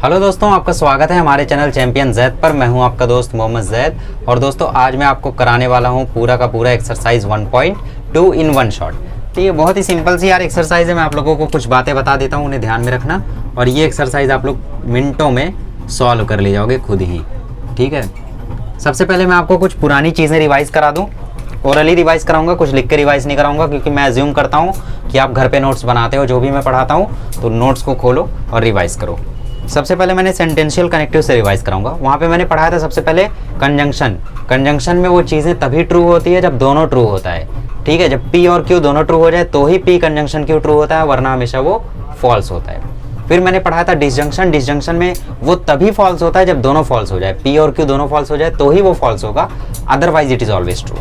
Hello दोस्तों, आपका स्वागत है हमारे चैनल चैंपियन जैद पर। मैं हूं आपका दोस्त मोहम्मद जैद। और दोस्तों आज मैं आपको कराने वाला हूं पूरा का पूरा एक्सरसाइज 1.2 इन वन शॉट। तो ये बहुत ही सिंपल सी यार एक्सरसाइज है। मैं आप लोगों को कुछ बातें बता देता हूं, उन्हें ध्यान में रखना। और ये एक्सरसाइज आप लोग मिनटों में सॉल्व कर ले जाओगे खुद ही, ठीक है। सबसे पहले मैं आपको कुछ पुरानी चीज़ें रिवाइज़ करा दूँ। ओरली रिवाइज़ कराऊंगा, कुछ लिख के रिवाइज़ नहीं कराऊंगा, क्योंकि मैं अज्यूम करता हूँ कि आप घर पे नोट्स बनाते हो। जो भी मैं पढ़ाता हूँ तो नोट्स को खोलो और रिवाइज़ करो। सबसे पहले मैंने सेंटेंशियल कनेक्टिव से रिवाइज कराऊंगा। वहाँ पे मैंने पढ़ाया था सबसे पहले कंजंक्शन। कंजंक्शन में वो चीज़ें तभी ट्रू होती है जब दोनों ट्रू होता है, ठीक है। जब पी और क्यू दोनों ट्रू हो जाए तो ही पी कंजंक्शन क्यू ट्रू होता है, वरना हमेशा वो फॉल्स होता है। फिर मैंने पढ़ाया था डिसजंक्शन। डिसजंक्शन में वो तभी फॉल्स होता है जब दोनों फॉल्स हो जाए, पी और क्यू दोनों फॉल्स हो जाए तो ही वो फॉल्स होगा, otherwise it is always true.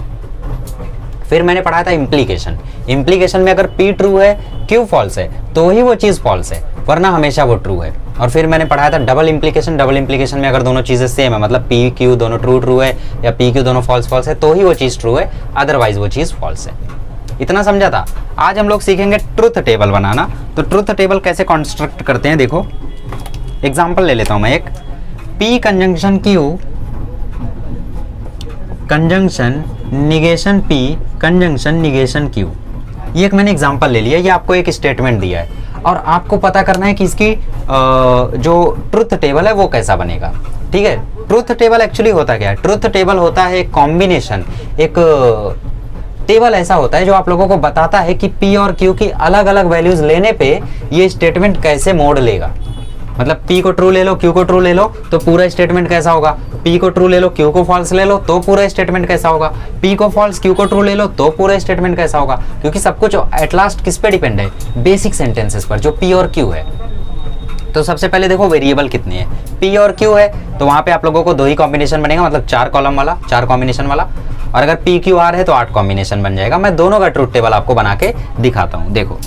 फिर मैंने पढ़ाया था इम्प्लीकेशन। इम्प्लीकेशन में अगर पी ट्रू है, क्यू फॉल्स है तो ही वो चीज़ फॉल्स है, वरना हमेशा वो ट्रू है। और फिर मैंने पढ़ाया था डबल इम्प्लीकेशन। डबल इम्प्लीकेशन में अगर दोनों चीज़ें सेम है, मतलब पी क्यू दोनों ट्रू है या पी क्यू दोनों फॉल्स है, तो ही वो चीज़ ट्रू है, अदरवाइज वो चीज़ फॉल्स है। इतना समझा था। आज हम लोग सीखेंगे ट्रुथ टेबल बनाना। तो ट्रुथ टेबल कैसे कॉन्स्ट्रक्ट करते हैं देखो। एग्जाम्पल ले लेता हूँ मैं एक। P conjunction Q conjunction negation P conjunction negation Q. ये एक मैंने एग्जांपल ले लिया। ये आपको एक स्टेटमेंट दिया है और आपको पता करना है कि इसकी जो ट्रुथ टेबल है वो कैसा बनेगा, ठीक है। ट्रुथ टेबल एक्चुअली होता क्या है? ट्रुथ टेबल होता है एक कॉम्बिनेशन, एक टेबल ऐसा होता है जो आप लोगों को बताता है कि पी और क्यू की अलग अलग वैल्यूज लेने पे ये स्टेटमेंट कैसे मोड़ लेगा। मतलब P को ट्रू ले लो, Q को ट्रू ले लो तो पूरा स्टेटमेंट कैसा होगा। P को ट्रू ले लो, Q को फॉल्स ले लो तो पूरा स्टेटमेंट कैसा होगा। P को फॉल्स, Q को ट्रू ले लो तो पूरा स्टेटमेंट कैसा होगा। क्योंकि सब कुछ एट लास्ट किस पे डिपेंड है? बेसिक सेंटेंसेस पर, जो P और Q है। तो सबसे पहले देखो वेरिएबल कितने हैं। P और Q है तो वहां पे आप लोगों को 2 ही कॉम्बिनेशन बनेगा, मतलब 4 कॉलम वाला, 4 कॉम्बिनेशन वाला। और अगर P Q R है तो 8 कॉम्बिनेशन बन जाएगा। मैं दोनों का ट्रुथ टेबल आपको बना के दिखाता हूँ। देखो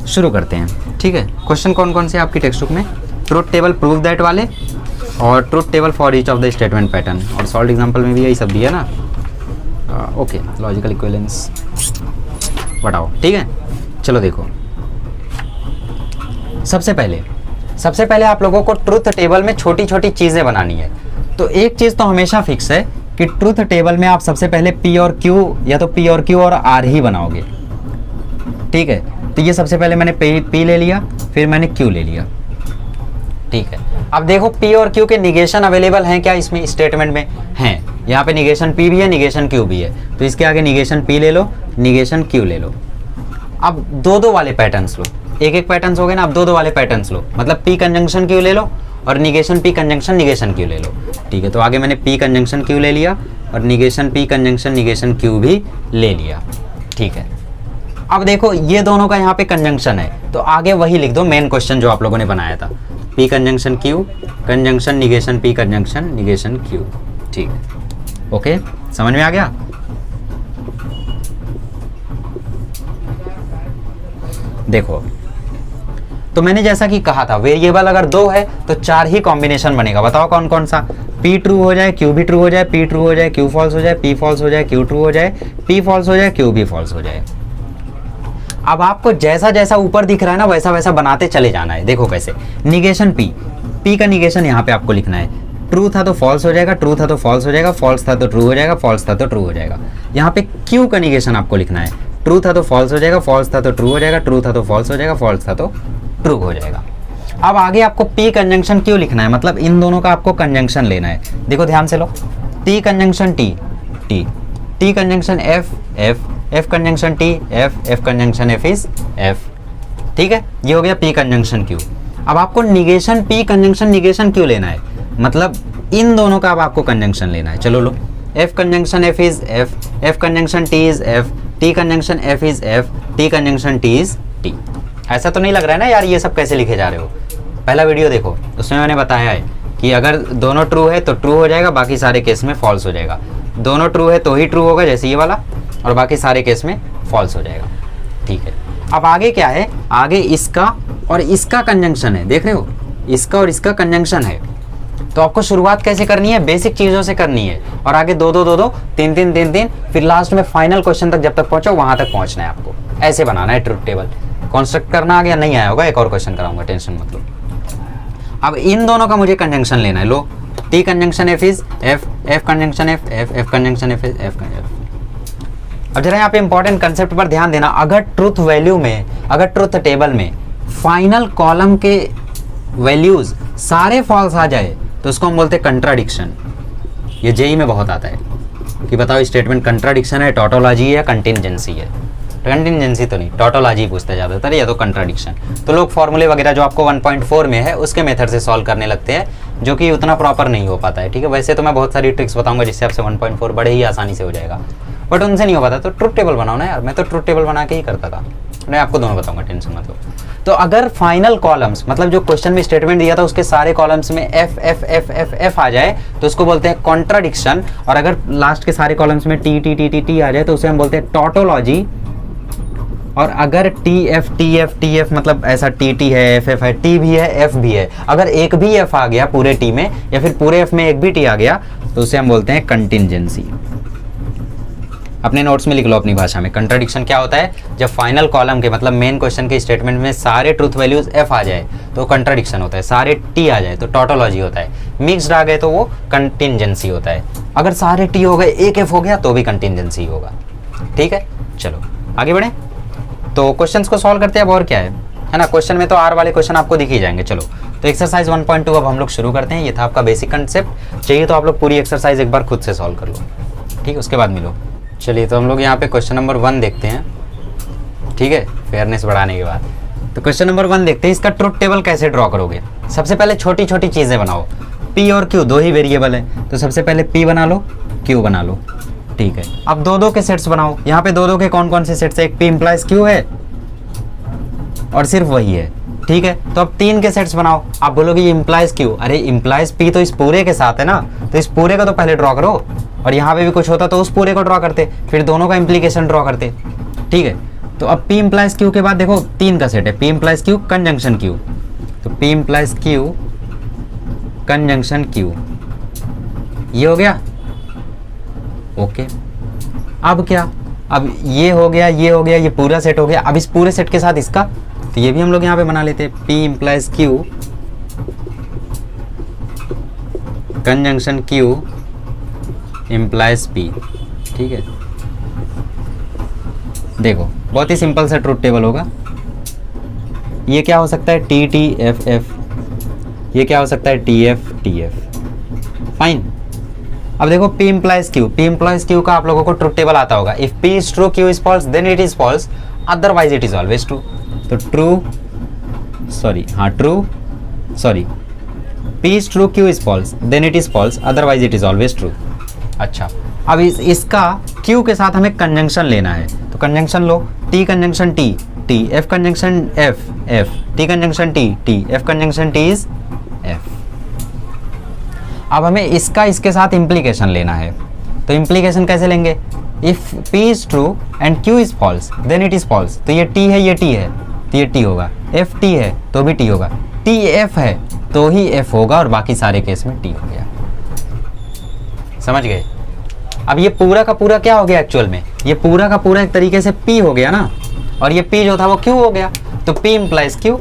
शुरू करते हैं, ठीक है। क्वेश्चन कौन कौन से आपकी टेक्स्ट बुक में? ट्रुथ टेबल प्रूव दैट वाले और truth table for each of the statement pattern. और सॉल्व एग्जांपल में भी यही सब दिया ना। ओके, लॉजिकल इक्विवेलेंस बताओ, ठीक है। चलो देखो, सबसे पहले आप लोगों को ट्रुथ टेबल में छोटी छोटी चीज़ें बनानी है। तो एक चीज़ तो हमेशा फिक्स है कि ट्रुथ टेबल में आप सबसे पहले पी और क्यू या तो पी और क्यू और आर ही बनाओगे, ठीक है। तो ये सबसे पहले मैंने पी ले लिया, फिर मैंने क्यू ले लिया, ठीक है। अब देखो पी और क्यू के निगेशन अवेलेबल हैं क्या इसमें स्टेटमेंट में? हैं। यहाँ पे निगेशन पी भी है, निगेशन क्यू भी है। तो इसके आगे निगेशन पी ले लो, निगेशन क्यू ले लो। अब दो वाले पैटर्न्स लो, एक पैटर्न्स हो गए ना। अब दो वाले पैटर्न्स लो, मतलब पी कंजंक्शन क्यू ले लो और negation P conjunction negation Q ले लो, ठीक है। तो आगे मैंने पी कंजंक्शन क्यू ले लिया और negation P conjunction negation Q भी ले लिया, ठीक है। अब देखो ये दोनों का यहाँ पे कंजंक्शन है तो आगे वही लिख दो मेन क्वेश्चन जो आप लोगों ने बनाया था। P conjunction Q conjunction negation P conjunction negation Q, ठीक है। ओके, समझ में आ गया? देखो तो मैंने जैसा कि कहा था वेरिएबल अगर 2 है तो 4 ही कॉम्बिनेशन बनेगा। बताओ कौन कौन सा? P ट्रू हो जाए, Q भी ट्रू हो जाए, P ट्रू हो जाए, Q फॉल्स हो जाए, P फॉल्स हो जाए, Q ट्रू हो जाए, P फॉल्स हो जाए, Q भी फॉल्स हो जाए। अब आपको जैसा जैसा ऊपर दिख रहा है ना वैसा वैसा बनाते चले जाना है। देखो कैसे। निगेशन P का निगेशन यहाँ पे आपको लिखना है। ट्रू था तो फॉल्स हो जाएगा, ट्रू था तो फॉल्स हो जाएगा, फॉल्स था तो ट्रू हो जाएगा, फॉल्स था तो ट्रू हो जाएगा। यहाँ पे Q का निगेशन आपको लिखना है। ट्रू था तो फॉल्स हो जाएगा, फॉल्स था तो ट्रू हो जाएगा, ट्रू था तो फॉल्स हो जाएगा, फॉल्स था तो ट्रू हो जाएगा। अब आगे आपको P कंजंक्शन क्यों लिखना है, मतलब इन दोनों का आपको कंजंक्शन लेना है। देखो ध्यान से लो। T conjunction T conjunction F conjunction T F conjunction F is F, ठीक है। ये हो गया P कंजंक्शन Q। अब आपको negation P conjunction negation Q लेना है, मतलब इन दोनों का अब आपको कंजंक्शन लेना है। चलो लो। F conjunction F is F conjunction T is F, T conjunction F is F, T conjunction T is T। ऐसा तो नहीं लग रहा है ना यार ये सब कैसे लिखे जा रहे हो? पहला वीडियो देखो, उसमें मैंने बताया है कि अगर दोनों ट्रू है तो ट्रू हो जाएगा, बाकी सारे केस में फॉल्स हो जाएगा। दोनों ट्रू है तो ही ट्रू होगा जैसे ये वाला, और बाकी सारे केस में फॉल्स हो जाएगा, ठीक है। अब आगे क्या है? आगे इसका और इसका कंजंक्शन है, देख रहे हो? इसका और इसका कंजंक्शन है। तो आपको शुरुआत कैसे करनी है? बेसिक चीज़ों से करनी है, और आगे 2 2 2 2 3 3 3 3, फिर लास्ट में फाइनल क्वेश्चन तक जब तक पहुंचो वहां तक पहुंचना है आपको। ऐसे बनाना है ट्रुथ टेबल। कॉन्स्ट्रक्ट करना आ गया? नहीं आया होगा, एक और क्वेश्चन कराऊंगा, टेंशन मत लो। अब इन दोनों का मुझे कंजंक्शन लेना है। लो, T conjunction F is F, F conjunction F, F, F conjunction F is F. अब जरा यहाँ पे इंपॉर्टेंट कंसेप्ट पर ध्यान देना। अगर ट्रुथ वैल्यू में, अगर ट्रुथ टेबल में फाइनल कॉलम के वैल्यूज सारे फॉल्स आ जाए तो उसको हम बोलते हैं कंट्राडिक्शन। ये जेई में बहुत आता है कि बताओ स्टेटमेंट कंट्राडिक्शन है, टोटोलॉजी है या कंटिंजेंसी है। कंटिंजेंसी तो नहीं, टोटोलॉजी पूछते ज़्यादातर, या तो कंट्राडिक्शन। तो लोग फॉर्मूले वगैरह जो आपको 1.4 में है उसके मेथड से सॉल्व करने लगते हैं, जो कि उतना प्रॉपर नहीं हो पाता है। ठीक है, वैसे तो मैं बहुत सारी ट्रिक्स बताऊंगा जिससे आपसे 1.4 बड़े ही आसानी से हो जाएगा, बट उनसे नहीं हो पाता। तो ट्रुथ टेबल बनाओ ना यार, मैं तो ट्रुथ टेबल बना के ही करता था। मैं आपको दोनों बताऊंगा, टेंशन मत लो। तो अगर फाइनल कॉलम्स, मतलब जो क्वेश्चन में स्टेटमेंट दिया था उसके सारे कॉलम्स में F F F F F आ जाए तो उसको बोलते हैं कॉन्ट्राडिक्शन। और अगर लास्ट के सारे कॉलम्स में T T T T T आ जाए तो उसे हम बोलते हैं टोटोलॉजी। और अगर टी एफ मतलब ऐसा टी टी है, एफ एफ है, टी भी है, एफ भी है, अगर एक भी एफ आ गया पूरे टी में या फिर पूरे एफ में एक भी टी आ गया तो उसे हम बोलते हैं कंटिंजेंसी। अपने नोट्स में लिख लो अपनी भाषा में। कंट्राडिक्शन क्या होता है? जब फाइनल कॉलम के, मतलब मेन क्वेश्चन के स्टेटमेंट में सारे ट्रूथ वैल्यूज एफ आ जाए तो कंट्राडिक्शन होता है, सारे टी आ जाए तो टोटोलॉजी होता है, मिक्स्ड आ गए तो वो कंटिंजेंसी होता है, अगर सारे टी हो गए एक एफ हो गया तो भी कंटिंजेंसी होगा। ठीक है, चलो आगे बढ़े। तो क्वेश्चंस को सॉल्व करते हैं। अब और क्या है ना, क्वेश्चन में तो आर वाले क्वेश्चन आपको दिख ही जाएंगे। चलो तो एक्सरसाइज 1.2 अब हम लोग शुरू करते हैं। ये था आपका बेसिक कंसेप्ट। चाहिए तो आप लोग पूरी एक्सरसाइज एक बार खुद से सॉल्व कर लो, ठीक है, उसके बाद मिलो। चलिए तो हम लोग यहाँ पे क्वेश्चन नंबर 1 देखते हैं, ठीक है, फेयरनेस बढ़ाने के बाद। तो क्वेश्चन नंबर 1 देखते हैं, इसका ट्रुथ टेबल कैसे ड्रॉ करोगे। सबसे पहले छोटी छोटी चीज़ें बनाओ। पी और क्यू दो ही वेरिएबल है, तो सबसे पहले पी बना लो, क्यू बना लो, ठीक है। अब दो दो के सेट्स बनाओ। यहाँ पे दो दो के कौन कौन से सेट्स है? एक पी इम्प्लाइज क्यू है और सिर्फ वही है, ठीक है। तो अब 3 के सेट्स बनाओ। आप बोलोगे ये इम्प्लाइज क्यू, अरे इम्प्लाइज पी तो इस पूरे के साथ है ना, तो इस पूरे को तो पहले ड्रॉ करो, और यहाँ पे भी कुछ होता तो उस पूरे को ड्रॉ करते, फिर दोनों का इम्प्लीकेशन ड्रॉ करते, ठीक है। तो अब पी इम्प्लाइज क्यू के बाद देखो 3 का सेट है, P implies Q conjunction Q, तो P implies Q conjunction Q, ये हो गया, ओके। अब क्या, अब ये हो गया, ये हो गया, ये पूरा सेट हो गया। अब इस पूरे सेट के साथ इसका, तो ये भी हम लोग यहाँ पे बना लेते हैं, P implies Q conjunction Q implies P, ठीक है। देखो बहुत ही सिंपल सा ट्रूथ टेबल होगा। ये क्या हो सकता है? T T F F, ये क्या हो सकता है? T F T F, fine. अब देखो P implies Q, P implies Q का आप लोगों को ट्रूथ टेबल आता होगा। If P is true, Q is false, then it is false, otherwise it is always true. तो P is true, Q is false, then it is false, otherwise it is always true. अच्छा, अब इसका Q के साथ हमें conjunction लेना है, तो conjunction low, T conjunction T T, F conjunction F F, T conjunction T T, F conjunction T is F। अब हमें इसके साथ इम्प्लीकेशन लेना है, तो इम्प्लीकेशन कैसे लेंगे? If P is true and Q is false, then it is false. तो ये T है, ये T है, तो ये T होगा। F T है तो भी T होगा, T F है तो ही F होगा, और बाकी सारे केस में T हो गया। समझ गए? अब ये पूरा का पूरा क्या हो गया एक्चुअल में? ये पूरा का पूरा एक तरीके से P हो गया ना, और ये P जो था वो Q हो गया। तो P implies Q,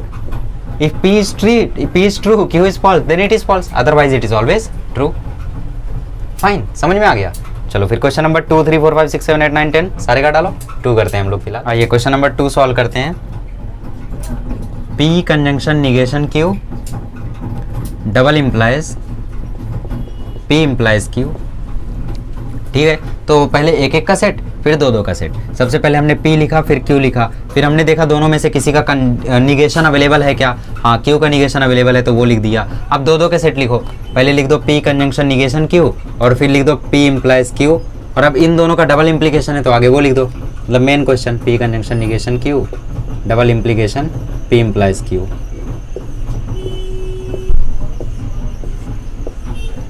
if P is true, Q is false, then it is false, otherwise it is always true। Fine, समझ में आ गया। चलो फिर क्वेश्चन नंबर 2 3 4 5 6 7 8 9 10 सारे का डालो, 2 करते हैं हम लोग फिलहाल। आइए क्वेश्चन नंबर 2 सॉल्व करते हैं। P conjunction negation Q double implies P implies Q, ठीक है। तो पहले एक एक का सेट, फिर दो दो का सेट। सबसे पहले हमने P लिखा, फिर Q लिखा, फिर हमने देखा दोनों में से किसी का निगेशन अवेलेबल है क्या। हाँ, Q का निगेशन अवेलेबल है तो वो लिख दिया। अब दो दो के सेट लिखो, पहले लिख दो P कंजंक्शन निगेशन Q और फिर लिख दो P इम्प्लाइज Q, और अब इन दोनों का डबल इम्प्लीकेशन है तो आगे वो लिख दो। मतलब main question P conjunction negation Q double implication P implies Q।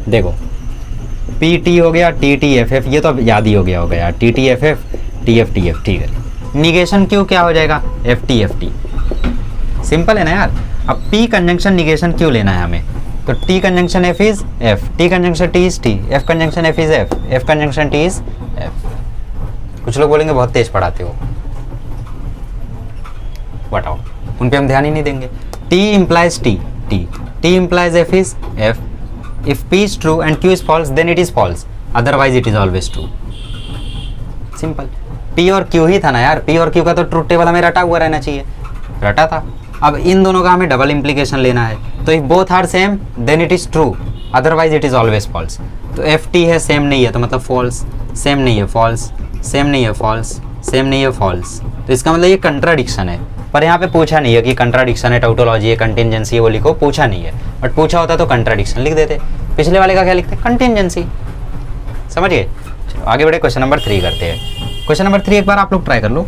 देखो पी टी हो गया, टी टी एफ एफ, ये तो अब याद ही हो गया होगा यार, T T F F, T F T F, ठीक है। निगेशन क्यू क्या हो जाएगा? F T F T, simple है ना यार। अब पी कंजंक्शन निगेशन क्यू लेना है हमें, तो T conjunction F is F, T conjunction T is T, F conjunction F is F, F conjunction T is F. कुछ लोग बोलेंगे बहुत तेज पढ़ाते हो, बताओ, उन पे हम ध्यान ही नहीं देंगे। T implies T, T. T implies F is F. If P is true and Q is false, then it is false. Otherwise it is always true. Simple. P और Q ही था ना यार, P और Q का तो truth table हमें रटा हुआ रहना चाहिए, रटा था। अब इन दोनों का हमें डबल इम्प्लीकेशन लेना है, तो if both are same then it is true, otherwise it is always false. तो एफ टी है सेम नहीं है तो मतलब फॉल्स, सेम नहीं है फॉल्स, सेम नहीं है फॉल्स, सेम नहीं है फॉल्स। तो इसका मतलब ये कंट्राडिक्शन है, पर यहाँ पे पूछा नहीं है कि कंट्राडिक्शन है, टाउटोलॉजी है, कंटिंजेंसी है, वो लिखो, पूछा नहीं है। बट पूछा होता तो कंट्राडिक्शन लिख देते, पिछले वाले का क्या लिखते, कंटिंजेंसी। समझिए। चलो आगे बढ़े, क्वेश्चन नंबर 3 करते हैं। क्वेश्चन नंबर 3 एक बार आप लोग ट्राई कर लो।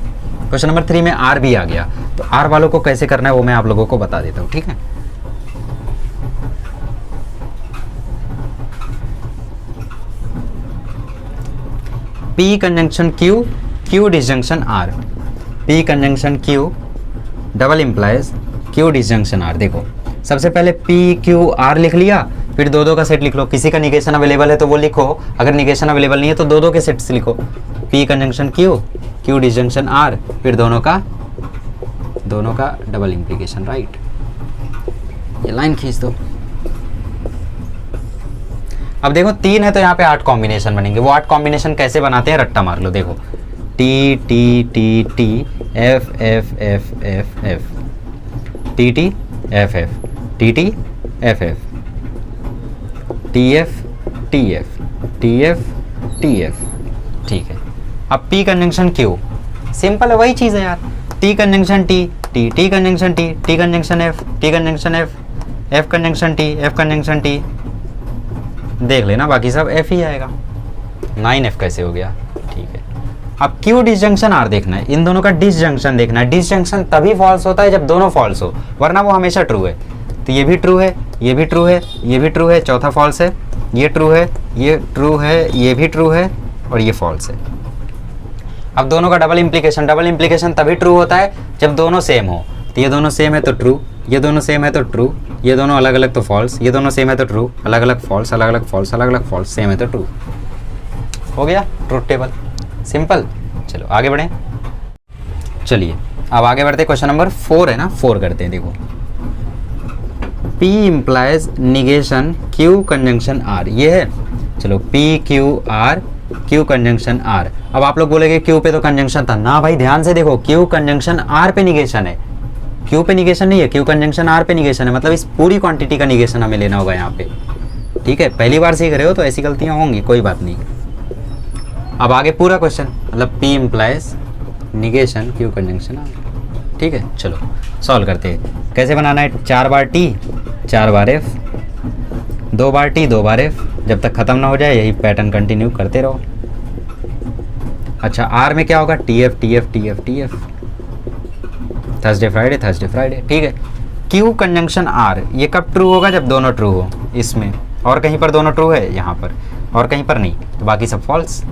क्वेश्चन नंबर 3 में आर भी आ गया, तो आर वालों को कैसे करना है वो मैं आप लोगों को बता देता हूँ, ठीक है। P conjunction Q, Q disjunction R। P conjunction Q double implies Q disjunction R। देखो सबसे पहले P Q R लिख लिया, फिर दो दो का सेट लिख लो। किसी का निगेशन अवेलेबल है तो वो लिखो, अगर निगेशन अवेलेबल नहीं है तो दो दो के सेट से लिखो। P conjunction Q, Q disjunction R, फिर दोनों का डबल इम्प्लीकेशन, राइट। ये लाइन खींच दो। अब देखो 3 है तो यहाँ पे 8 कॉम्बिनेशन बनेंगे। वो 8 कॉम्बिनेशन कैसे बनाते हैं, रट्टा मार लो। देखो T T T T F F F F F, T T F F, T T F F, T F T F, T F T F, ठीक है। अब P कंजंक्शन Q, सिंपल है, वही चीज़ है यार। T conjunction T, T T conjunction T, T conjunction F, T conjunction F, F conjunction T, F conjunction T, देख लेना बाकी सब F ही आएगा। 9F कैसे हो गया, ठीक है। अब Q डिसजंक्शन R देखना है, इन दोनों का डिसजंक्शन देखना है। डिसजंक्शन तभी फॉल्स होता है जब दोनों फॉल्स हो, वरना वो हमेशा ट्रू है। तो ये भी ट्रू है, ये भी ट्रू है, ये भी ट्रू है, चौथा फॉल्स है, ये ट्रू है, ये ट्रू है, ये भी ट्रू है और ये फॉल्स है। अब दोनों का डबल इम्प्लीकेशन तभी ट्रू होता है जब दोनों सेम हो। तो ये दोनों सेम है तो ट्रू, ये दोनों सेम है तो ट्रू, ये दोनों अलग अलग तो फॉल्स, ये दोनों सेम है तो ट्रू, अलग अलग फॉल्स, अलग अलग फॉल्स, अलग अलग फॉल्स, सेम है तो ट्रू। हो गया ट्रूथ टेबल, सिंपल। चलो आगे बढ़ें। चलिए अब आगे बढ़ते, क्वेश्चन नंबर 4 है ना, 4 करते हैं। देखो P implies negation Q conjunction R, ये है। चलो P Q R, Q conjunction R। अब आप लोग बोलेंगे Q पे तो कंजंक्शन था ना, भाई ध्यान से देखो, Q कंजंक्शन R पे निगेशन है, Q पे निगेशन नहीं है, Q कंजंक्शन R पे निगेशन है। मतलब इस पूरी क्वांटिटी का निगेशन हमें लेना होगा यहाँ पे, ठीक है। पहली बार सीख रहे हो तो ऐसी गलतियाँ होंगी, कोई बात नहीं। अब आगे पूरा क्वेश्चन, मतलब P implies negation Q conjunction R, ठीक है। चलो सॉल्व करते हैं। कैसे बनाना है, 4 बार T 4 बार F, 2 बार T 2 बार F, जब तक खत्म ना हो जाए यही पैटर्न कंटिन्यू करते रहो। अच्छा R में क्या होगा, TF TF TF TF, Thursday Friday Thursday Friday, ठीक है। Q कंजंक्शन R, ये कब ट्रू होगा, जब दोनों ट्रू हो इसमें, और कहीं पर दोनों ट्रू है यहाँ पर, और कहीं पर नहीं, तो बाकी सब फॉल्स,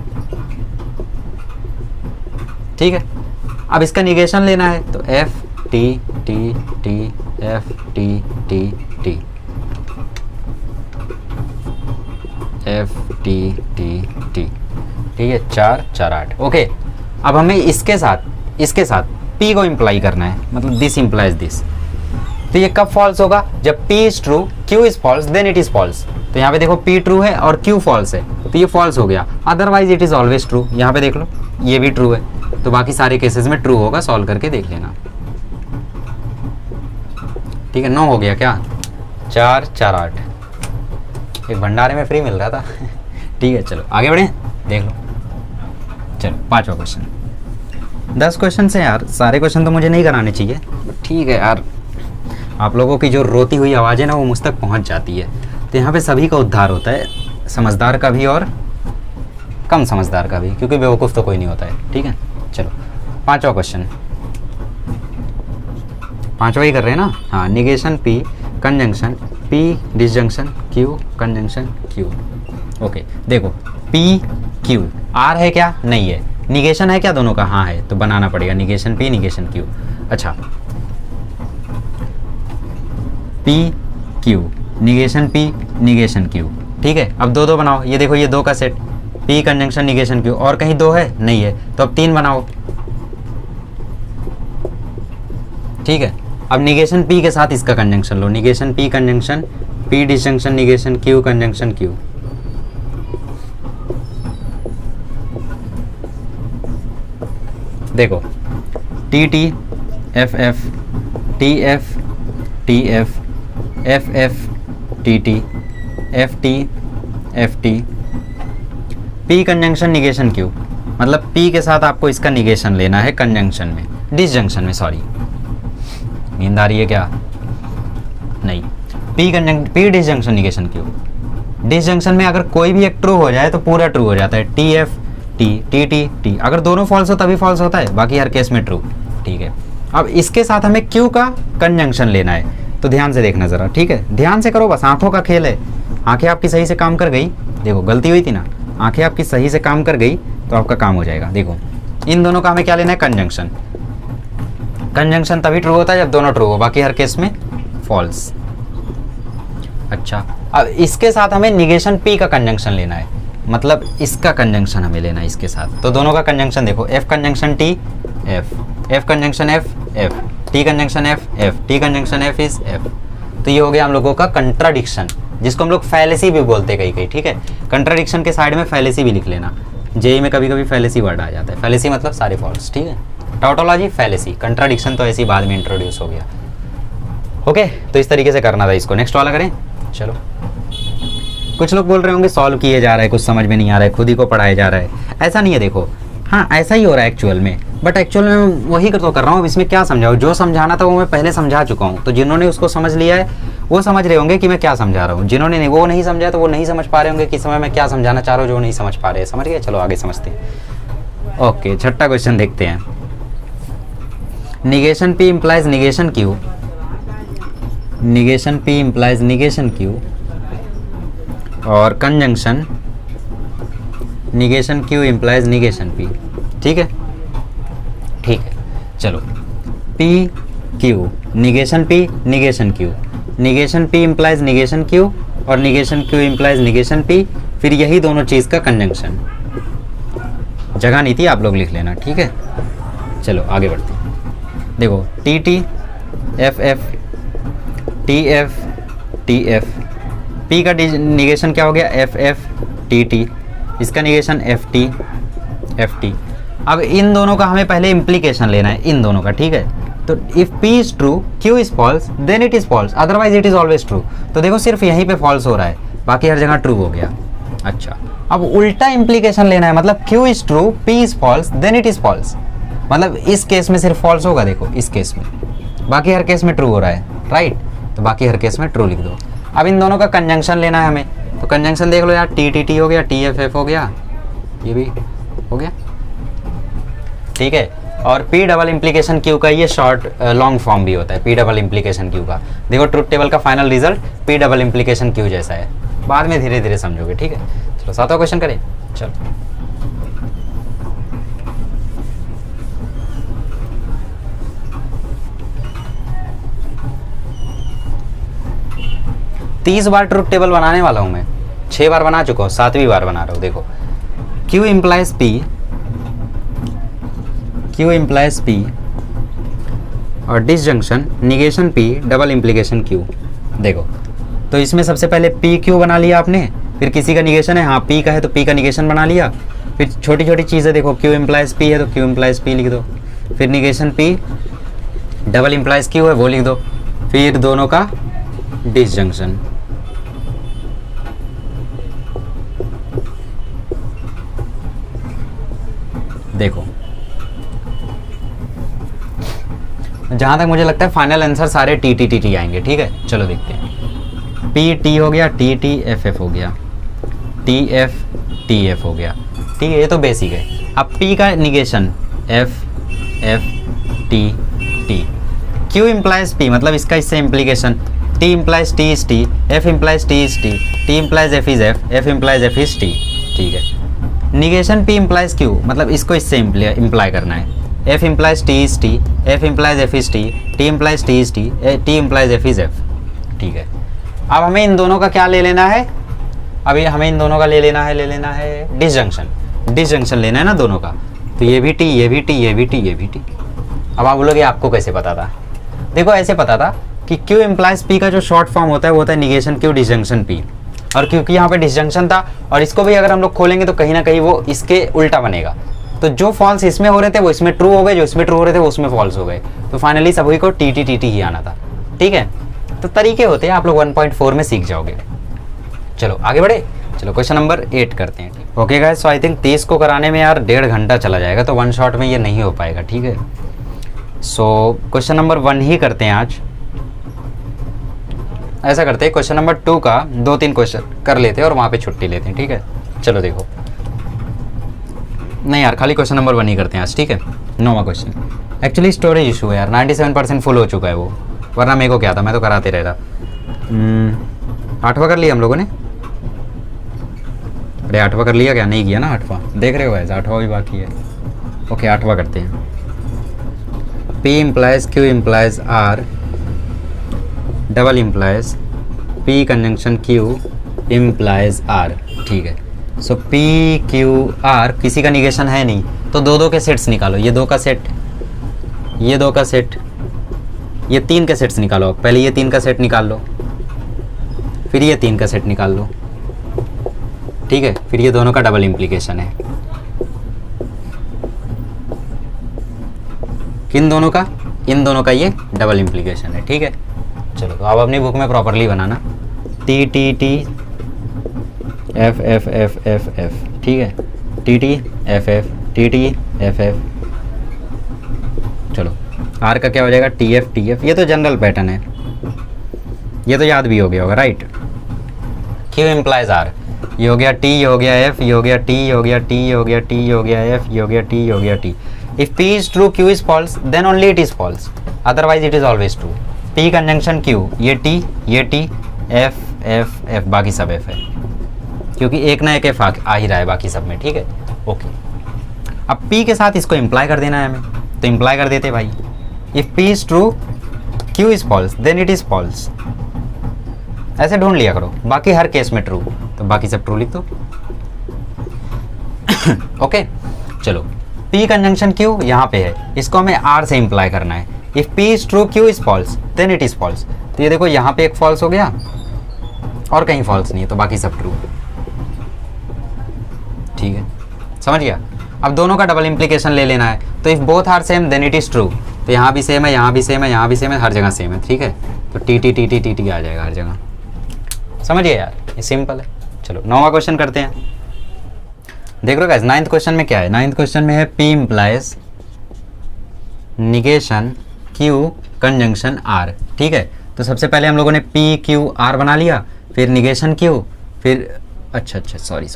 ठीक है। अब इसका निगेशन लेना है तो F T T T F T T T, F T T T, ठीक है। 4 4 8, ओके। अब हमें इसके साथ P को इम्प्लाई करना है, मतलब दिस इम्प्लाइज दिस। तो ये कब फॉल्स होगा, जब P is true Q is false then it is false. तो यहाँ पे देखो P ट्रू है और Q फॉल्स है, तो ये फॉल्स हो गया, otherwise it is always true. यहाँ पे देख लो ये भी ट्रू है, तो बाकी सारे केसेस में ट्रू होगा, सॉल्व करके देख लेना, ठीक है। 9 हो गया क्या, 4 4 8, एक भंडारे में फ्री मिल रहा था ठीक है। चलो आगे बढ़े, देख लो। चलो 5वां क्वेश्चन। 10 क्वेश्चन से यार, सारे क्वेश्चन तो मुझे नहीं कराने चाहिए, ठीक है यार। आप लोगों की जो रोती हुई आवाज़ है ना वो मुझ तक पहुंच जाती है, तो यहाँ पे सभी का उद्धार होता है, समझदार का भी और कम समझदार का भी, क्योंकि बेवकूफ़ तो कोई नहीं होता है, ठीक है। चलो 5वां क्वेश्चन, 5वां ही कर रहे हैं ना, हाँ। Negation P conjunction P disjunction Q conjunction Q, okay. देखो P Q R है क्या, नहीं है। निगेशन है क्या दोनों का, हाँ है, तो बनाना पड़ेगा निगेशन P निगेशन Q। अच्छा P Q negation P negation Q, ठीक है। अब 2 2 बनाओ, ये देखो ये 2 का set, P conjunction negation Q, और कहीं 2 है, नहीं है, तो अब 3 बनाओ, ठीक है। अब निगेशन P के साथ इसका कंजंक्शन लो, negation P conjunction P disjunction negation Q conjunction Q। देखो TT FF TF TF FF TT FT FT P conjunction negation Q, मतलब P के साथ आपको इसका निगेशन लेना है कंजंक्शन में, डिसजंक्शन में, सॉरी नींद आ रही है क्या? नहीं, P disjunction negation Q। Disjunction में अगर कोई भी एक ट्रू हो जाए तो पूरा ट्रू हो जाता है, TF T TT T, अगर दोनों फॉल्स हो तभी फॉल्स होता है, बाकी हर केस में ट्रू। ठीक है, अब इसके साथ हमें Q का कंजंक्शन लेना है, तो ध्यान से देखना ज़रा, ठीक है, ध्यान से करो, बस आंखों का खेल है। आंखें आपकी सही से काम कर गई, देखो गलती हुई थी ना, आंखें आपकी सही से काम कर गई तो आपका काम हो जाएगा। देखो इन दोनों का हमें क्या लेना है, कंजंक्शन। कंजंक्शन तभी ट्रू होता है जब दोनों ट्रू हो, बाकी हर केस में फॉल्स। अच्छा, अब इसके साथ हमें निगेशन P का कंजंक्शन लेना है, मतलब इसका कंजंक्शन हमें लेना है इसके साथ। तो दोनों का कंजंक्शन देखो, F conjunction T F, F conjunction F F, T conjunction F F, T conjunction F is F। तो ये हो गया हम लोगों का कंट्राडिक्शन, जिसको हम लोग फैलेसी भी बोलते हैं कहीं। ठीक है, कंट्राडिक्शन के साइड में फैलेसी भी लिख लेना, जेई में कभी कभी फैलेसी वर्ड आ जाता है। फैलेसी मतलब सारे फॉल्स, ठीक है, टाउटोलॉजी फैलेसी, कंट्राडिक्शन तो ऐसी बाद में इंट्रोड्यूस हो गया। ओके, तो इस तरीके से करना था इसको। नेक्स्ट वाला करें, चलो। कुछ लोग बोल रहे होंगे सॉल्व किए जा रहा है, कुछ समझ में नहीं आ रहा है, खुद ही को पढ़ाया जा रहा है। ऐसा नहीं है, देखो हाँ ऐसा ही हो रहा है एक्चुअल में, बट एक्चुअल में वही तो कर रहा हूँ। अब इसमें क्या समझाऊँ, जो समझाना था वो मैं पहले समझा चुका हूँ, तो जिन्होंने उसको समझ लिया है वो समझ रहे होंगे कि मैं क्या समझा रहा हूँ, जिन्होंने वो नहीं समझा तो वो नहीं समझ पा रहे होंगे कि समय मैं क्या समझाना चाह रहा हूँ, जो नहीं समझ पा रहे हैं। समझ गए, चलो आगे समझते हैं। ओके, छठा क्वेश्चन देखते हैं। Negation P implies negation Q, negation P implies negation Q, और conjunction negation Q implies negation P। ठीक है, ठीक है, चलो P Q negation P negation Q, negation P implies negation Q, और negation Q implies negation P, फिर यही दोनों चीज़ का कंजंक्शन। जगह नहीं थी, आप लोग लिख लेना, ठीक है। चलो आगे बढ़ते हैं। देखो TT FF TF TF, P का निगेशन क्या हो गया, FF TT, इसका निगेशन FT FT। अब इन दोनों का हमें पहले इम्प्लीकेशन लेना है, इन दोनों का, ठीक है। तो if P is true Q is false then it is false, otherwise it is always true. तो देखो सिर्फ यहीं पे फॉल्स हो रहा है, बाकी हर जगह ट्रू हो गया। अच्छा, अब उल्टा इम्प्लीकेशन लेना है, मतलब Q is true P is false then it is false, मतलब इस केस में सिर्फ फॉल्स होगा, देखो इस केस में, बाकी हर केस में ट्रू हो रहा है, राइट। तो बाकी हर केस में ट्रू लिख दो। अब इन दोनों का कंजंक्शन लेना है हमें, तो कंजंक्शन देख लो यार, TTT हो गया, TFF हो गया, ये भी हो गया, ठीक है। और P डबल इम्प्लीकेशन Q का ये शॉर्ट लॉन्ग फॉर्म भी होता है, P डबल इम्प्लीकेशन Q का। देखो ट्रुथ टेबल का final result P double implication Q जैसा है, बाद में धीरे धीरे समझोगे, ठीक है। चलो सातवां क्वेश्चन करें, चलो। तीस बार ट्रुथ टेबल बनाने वाला हूं मैं, 6 बार बना चुका हूं, 7वीं बार बना रहा हूं। देखो Q implies P, Q implies P, और disjunction negation P double implication Q। देखो तो इसमें सबसे पहले P Q बना लिया आपने, फिर किसी का निगेशन है, हाँ P का है तो P का निगेशन बना लिया, फिर छोटी छोटी चीज़ें देखो, Q इम्प्लाइज P है तो Q इम्प्लाइज P लिख दो, फिर negation P double implies Q है वो लिख दो, फिर दोनों का डिसजंक्शन। देखो जहां तक मुझे लगता है फाइनल आंसर सारे TT आएंगे, ठीक है। चलो देखते हैं। PT हो गया, TT FF हो गया, TF TF हो गया, ठीक है, ये तो बेसिक है। अब P का negation F F T T, Q implies P मतलब इसका इससे implication, T implies T is T, F implies T is T, T implies F is F, F implies F is T, ठीक है। Negation P implies Q मतलब इसको इससे imply करना है, F implies T is T, F implies F is T, T implies T is T, T implies F is F, ठीक है। अब हमें इन दोनों का क्या ले लेना है, अभी हमें इन दोनों का ले लेना है डिसजंक्शन, डिसजंक्शन लेना है ना दोनों का। तो ये भी T, ये भी T, ये भी T, ये भी T। अब आप बोलोगे आपको कैसे पता था, देखो ऐसे पता था कि Q इम्प्लाइज P का जो शॉर्ट फॉर्म होता है वो होता है निगेशन Q डिसजंक्शन P, और क्योंकि यहाँ पे डिसजंक्शन था और इसको भी अगर हम लोग खोलेंगे तो कहीं ना कहीं वो इसके उल्टा बनेगा, तो जो फॉल्स इसमें हो रहे थे वो इसमें ट्रू हो गए, जो इसमें ट्रू हो रहे थे वो उसमें फॉल्स हो गए, तो फाइनली सभी को TT ही आना था। ठीक है, तो तरीके होते हैं, आप लोग 1.4 में सीख जाओगे। चलो आगे बढ़े, चलो क्वेश्चन नंबर 8 करते हैं। Okay guys, so I think 30 को कराने में यार 1.5 घंटा चला जाएगा, तो वन शॉट में ये नहीं हो पाएगा। ठीक है, सो क्वेश्चन नंबर 1 ही करते हैं आज। ऐसा करते हैं क्वेश्चन नंबर 2 का 2-3 क्वेश्चन कर लेते हैं और वहाँ पे छुट्टी लेते हैं। ठीक है, चलो देखो, नहीं यार खाली क्वेश्चन नंबर 1 ही करते हैं आज। ठीक है, 9वां क्वेश्चन। एक्चुअली स्टोरेज इशू है यार, 97% फुल हो चुका है वो, वरना मेरे को क्या था, मैं तो कराते रहता। 8वां कर लिया हम लोगों ने, अरे 8वां कर लिया क्या, नहीं किया ना 8वां, देख रहे हो ऐसा 8वां भी बाकी है। ओके 8वां करते हैं। P implies Q implies R double implies P conjunction Q implies R। ठीक है, सो P Q R किसी का निगेशन है नहीं, तो दो के सेट्स निकालो, ये 2 का सेट, ये 2 का सेट, ये 3 के सेट्स निकालो। पहले ये 3 का सेट निकाल लो, फिर ये 3 का सेट निकाल लो। ठीक है, फिर ये दोनों का डबल इम्प्लीकेशन है, किन दोनों का, इन दोनों का ये डबल इम्प्लीकेशन है। ठीक है, चलो तो आप अपनी बुक में प्रॉपरली बनाना, T T T F F F F F। ठीक है, T T F F T T F F। चलो R का क्या हो जाएगा, T F T F। ये तो जनरल पैटर्न है, ये तो याद भी हो गया होगा, राइट। Q इम्प्लाइज R, ये हो गया T, ये हो गया F, ये हो गया T, ये हो गया T, ये हो गया T, ये हो गया F, ये हो गया T, ये हो गया T। If P is true, Q is false, then only it is false. Otherwise, it is always true. P conjunction Q, ये T, ये T, F, F, F, बाकी सब F है, क्योंकि एक ना एक F आ ही रहा है बाकी सब में। ठीक है, ओके। अब P के साथ इसको इम्प्लाई कर देना है हमें, तो इम्प्लाई कर देते भाई। If P is true, Q is false, then it is false. ऐसे ढूंढ लिया करो, बाकी हर केस में ट्रू, तो बाकी सब ट्रू लिख दो। ओके, चलो P कंजंक्शन Q यहाँ पे है, इसको हमें R से इम्प्लाई करना है। If P is true, Q is false, then it is false। तो ये देखो यहाँ पे एक फॉल्स हो गया और कहीं फॉल्स नहीं है, तो बाकी सब ट्रू। ठीक है, समझ गया। अब दोनों का डबल इम्प्लीकेशन ले लेना है, तो if both are same then it is true, तो यहाँ भी सेम है, यहाँ भी सेम है, यहाँ भी सेम है, हर जगह सेम है। ठीक है, तो T T T T T T आ जाएगा हर जगह। समझिए यार, ये सिंपल है। चलो 9वां क्वेश्चन करते हैं। देख लो गाइस, 9th क्वेश्चन में क्या है, 9th क्वेश्चन में है P implies negation Q conjunction R। ठीक है, तो सबसे पहले हम लोगों ने P Q R बना लिया, फिर निगेशन Q, फिर अच्छा सॉरी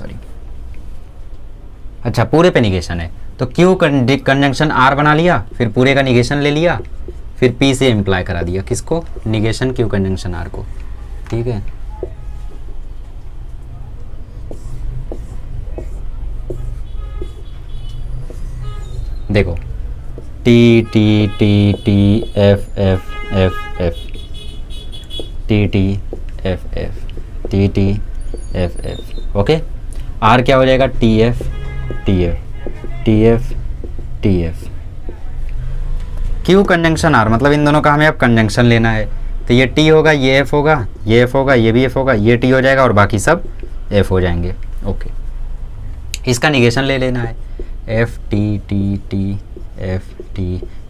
अच्छा पूरे पे निगेशन है, तो Q कंजंक्शन R बना लिया, फिर पूरे का निगेशन ले लिया, फिर P से इम्प्लाई करा दिया किसको, निगेशन Q कंजंक्शन R को। ठीक है, देखो T T T T F F F F T T F F T T F F। Okay, R क्या हो जाएगा, T F T F T F T F। Q conjunction R, मतलब इन दोनों का हमें अब कंजंक्शन लेना है, तो ये T होगा, ये F होगा, ये F होगा, ये भी F होगा, ये T हो जाएगा और बाकी सब F हो जाएंगे। ओके, इसका निगेशन ले लेना है, F T T T F T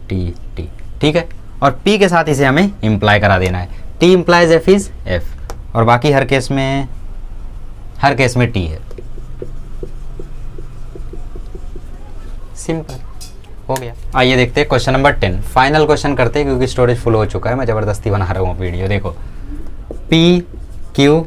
T T। ठीक है, और P के साथ इसे हमें इम्प्लाई करा देना है, T implies F is F, और बाकी हर केस में T है। सिंपल हो गया। आइए देखते हैं क्वेश्चन नंबर 10, फाइनल क्वेश्चन करते हैं क्योंकि स्टोरेज फुल हो चुका है, मैं ज़बरदस्ती बना रहा हूँ वीडियो। देखो P Q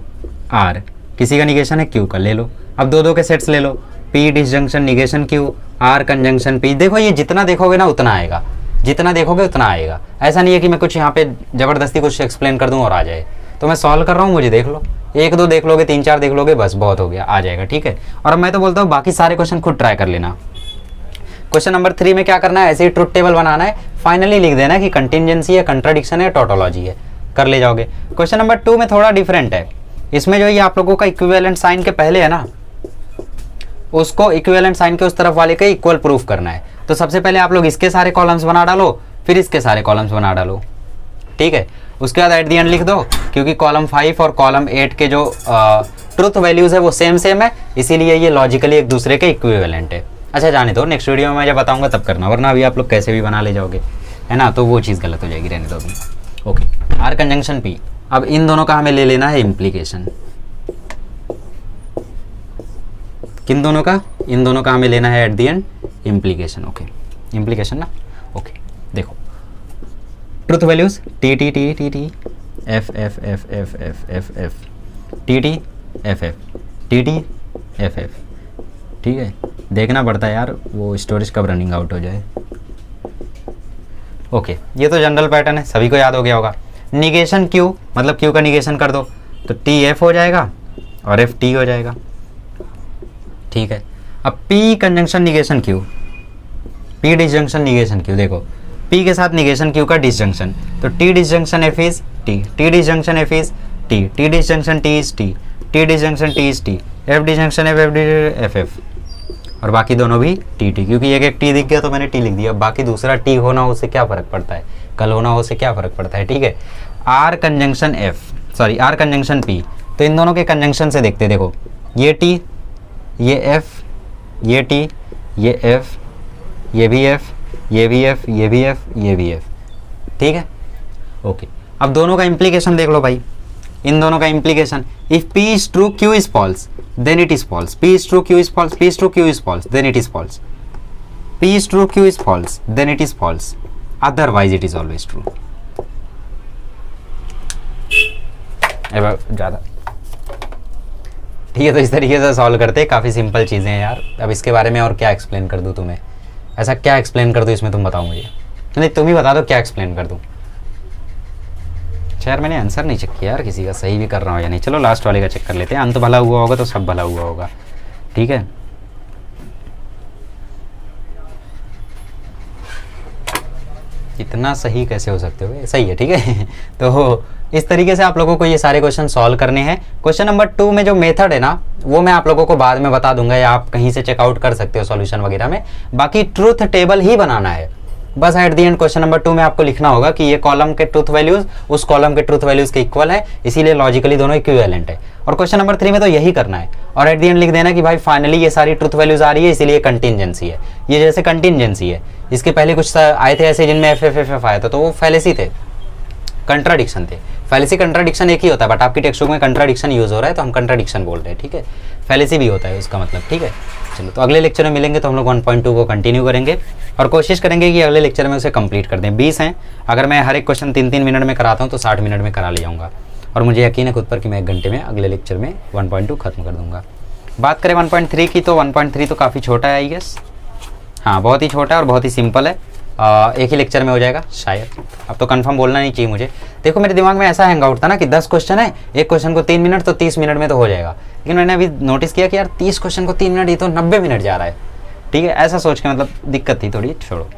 R, किसी का निगेशन है Q का, ले लो। अब दो के सेट्स ले लो, P disjunction negation Q, R conjunction P। देखो ये जितना देखोगे ना उतना आएगा, जितना देखोगे उतना आएगा। ऐसा नहीं है कि मैं कुछ यहाँ पे ज़बरदस्ती कुछ एक्सप्लेन कर दूँ और आ जाए, तो मैं सॉल्व कर रहा हूँ, मुझे देख लो, 1-2 देख लोगे, 3-4 देख लोगे, बस बहुत हो गया, आ जाएगा। ठीक है, और अब मैं तो बोलता हूँ बाकी सारे क्वेश्चन खुद ट्राई कर लेना। क्वेश्चन नंबर 3 में क्या करना है, ऐसे ही ट्रुथ टेबल बनाना है, फाइनली लिख देना है कि कंटिंजेंसी है, कंट्राडिक्शन है, टोटोलॉजी है, कर ले जाओगे। क्वेश्चन नंबर 2 में थोड़ा डिफरेंट है, इसमें जो ये आप लोगों का इक्विवेलेंट साइन के पहले है ना, उसको इक्विवेलेंट साइन के उस तरफ वाले के इक्वल प्रूफ करना है। तो सबसे पहले आप लोग इसके सारे कॉलम्स बना डालो, फिर इसके सारे कॉलम्स बना डालो। ठीक है। उसके बाद एट दी एंड लिख दो, क्योंकि कॉलम 5 और कॉलम 8 के जो ट्रुथ वैल्यूज है वो सेम है, इसीलिए ये लॉजिकली एक दूसरे के इक्विवेलेंट है। अच्छा जाने दो, नेक्स्ट वीडियो में मैं जब बताऊंगा तब करना, वरना अभी आप लोग कैसे भी बना ले जाओगे, है ना, तो वो चीज़ गलत हो जाएगी, रहने दो अभी। Okay, R conjunction P. अब इन दोनों का हमें ले लेना है इम्प्लीकेशन। किन दोनों का? इन दोनों का हमें लेना है at the and implication. Okay, implication ना। ओके देखो, truth values T T T T T F F F F F F F T T F F T T F F, ठीक है। देखना पड़ता है यार वो स्टोरेज कब रनिंग आउट हो जाए। ओके, ये तो जनरल पैटर्न है, सभी को याद हो गया होगा। निगेशन क्यू, मतलब क्यू का निगेशन कर दो तो टी एफ हो जाएगा और एफ टी हो जाएगा, ठीक है। अब P conjunction negation Q, P disjunction negation Q, देखो पी के साथ निगेशन क्यू का डिसजंक्शन, तो T disjunction F is T, T disjunction F is T, T disjunction T is T, T disjunction T is T, F disjunction F F F F, और बाकी दोनों भी T T, क्योंकि एक एक T दिख गया तो मैंने टी लिख दिया, बाकी दूसरा टी होना उससे क्या फ़र्क पड़ता है, कल होना उससे क्या फ़र्क पड़ता है, ठीक है। R conjunction F, sorry R conjunction P, तो इन दोनों के कंजंक्शन से देखते, देखो ये टी, ये एफ, ये टी, ये एफ, ये भी एफ, ये भी एफ, ये भी एफ, ये भी एफ, ठीक है। ओके, अब दोनों का इम्प्लीकेशन देख लो भाई, इन दोनों का implication, if P is true Q is false then it is false, P is true Q is false, P is true Q is false then it is false, P is true Q is false then it is false, otherwise it is always true. ज़्यादा ठीक है, तो इस तरीके से solve करते हैं, काफ़ी सिंपल चीज़ें हैं यार। अब इसके बारे में और क्या एक्सप्लेन कर दूँ तुम्हें, ऐसा क्या एक्सप्लेन कर दूँ इसमें, तुम बताओ मुझे, नहीं तुम ही बता दो क्या एक्सप्लेन कर दूँ। यार मैंने आंसर नहीं चेक किया यार किसी का, सही भी कर रहा हूँ या नहीं। चलो लास्ट वाले का चेक कर लेते हैं, अंत भला हुआ होगा तो सब भला हुआ होगा, ठीक है। इतना सही कैसे हो सकते हो, सही है, ठीक है। तो इस तरीके से आप लोगों को ये सारे क्वेश्चन सॉल्व करने हैं। क्वेश्चन नंबर 2 में जो मेथड है ना वो मैं आप लोगों को बाद में बता दूंगा, या आप कहीं से चेकआउट कर सकते हो सॉल्यूशन वगैरह में। बाकी ट्रूथ टेबल ही बनाना है, बस at the and question number 2 में आपको लिखना होगा कि ये कॉलम के ट्रूथ वैल्यूज उस कॉलम के ट्रूथ वैल्यूज के इक्वल है, इसीलिए लॉजिकली दोनों इक्विवेलेंट है। और क्वेश्चन नंबर 3 में तो यही करना है, और एट दी एंड लिख देना कि भाई फाइनली ये सारी ट्रूथ वैल्यूज आ रही है, इसीलिए कंटिंजेंसी है। ये जैसे कंटिंजेंसी है, इसके पहले कुछ आए थे ऐसे जिनमें एफ एफ एफ एफ आया था, तो वो फैलेसी थे, कंट्राडिक्शन थे। फैलेसी कंट्राडिक्शन एक ही होता है, बट आपकी टेक्स्ट बुक में कंट्राडिक्शन यूज हो रहा है तो हम कंट्राडिक्शन बोल रहे हैं, ठीक है। फैलेसी भी होता है उसका मतलब, ठीक है। चलो तो अगले लेक्चर में मिलेंगे तो हम लोग 1.2 को कंटिन्यू करेंगे और कोशिश करेंगे कि अगले लेक्चर में उसे कंप्लीट कर दें। 20 हैं, अगर मैं हर एक क्वेश्चन 3-3 मिनट में कराता हूँ तो 60 मिनट में करा ले जाऊँगा, और मुझे यकीन है खुद पर कि मैं 1 घंटे में अगले लेक्चर में 1.2 खत्म कर दूँगा। बात करें 1.3 की, तो 1.3 तो काफ़ी छोटा है आई गेस, हाँ बहुत ही छोटा है और बहुत ही सिंपल है, एक ही लेक्चर में हो जाएगा शायद। अब तो कंफर्म बोलना नहीं चाहिए मुझे, देखो मेरे दिमाग में ऐसा हैंग आउट था ना कि 10 क्वेश्चन है, एक क्वेश्चन को 3 मिनट, तो 30 मिनट में तो हो जाएगा। लेकिन मैंने अभी नोटिस किया कि यार 30 क्वेश्चन को 3 मिनट, ये तो 90 मिनट जा रहा है, ठीक है। ऐसा सोच के मतलब दिक्कत थी थोड़ी, छोड़ो।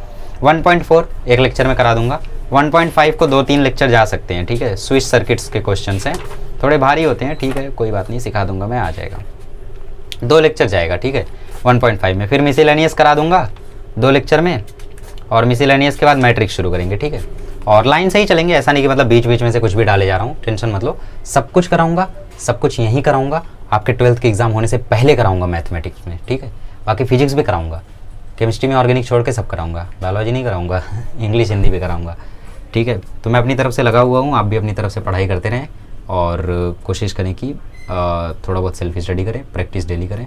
1.4 एक लेक्चर में करा दूंगा, 1.5 को 2-3 लेक्चर जा सकते हैं, ठीक है। स्विच सर्किट्स के क्वेश्चन हैं, थोड़े भारी होते हैं, ठीक है, कोई बात नहीं, सिखा दूंगा मैं, आ जाएगा। 2 लेक्चर जाएगा, ठीक है 1.5 में। फिर मिसलेनियस करा दूंगा 2 लेक्चर में, और मिसलेनियस के बाद मैट्रिक्स शुरू करेंगे, ठीक है। और लाइन से ही चलेंगे, ऐसा नहीं कि मतलब बीच बीच में से कुछ भी डाले जा रहा हूँ, टेंशन मत लो, सब कुछ कराऊंगा, सब कुछ यहीं कराऊंगा, आपके 12th के एग्जाम होने से पहले कराऊंगा मैथमेटिक्स में, ठीक है। बाकी फिजिक्स भी कराऊंगा, केमिस्ट्री में ऑर्गेनिक छोड़ के सब कराऊंगा, बायोलॉजी नहीं कराऊंगा, इंग्लिश हिंदी भी कराऊंगा, ठीक है। तो मैं अपनी तरफ से लगा हुआ हूँ, आप भी अपनी तरफ से पढ़ाई करते रहें और कोशिश करें कि थोड़ा बहुत सेल्फ स्टडी करें, प्रैक्टिस डेली करें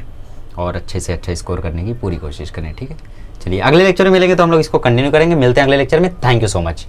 और अच्छे से अच्छा स्कोर करने की पूरी कोशिश करें, ठीक है। चलिए अगले लेक्चर में मिलेंगे तो हम लोग इसको कंटिन्यू करेंगे, मिलते हैं अगले लेक्चर में। Thank you so much.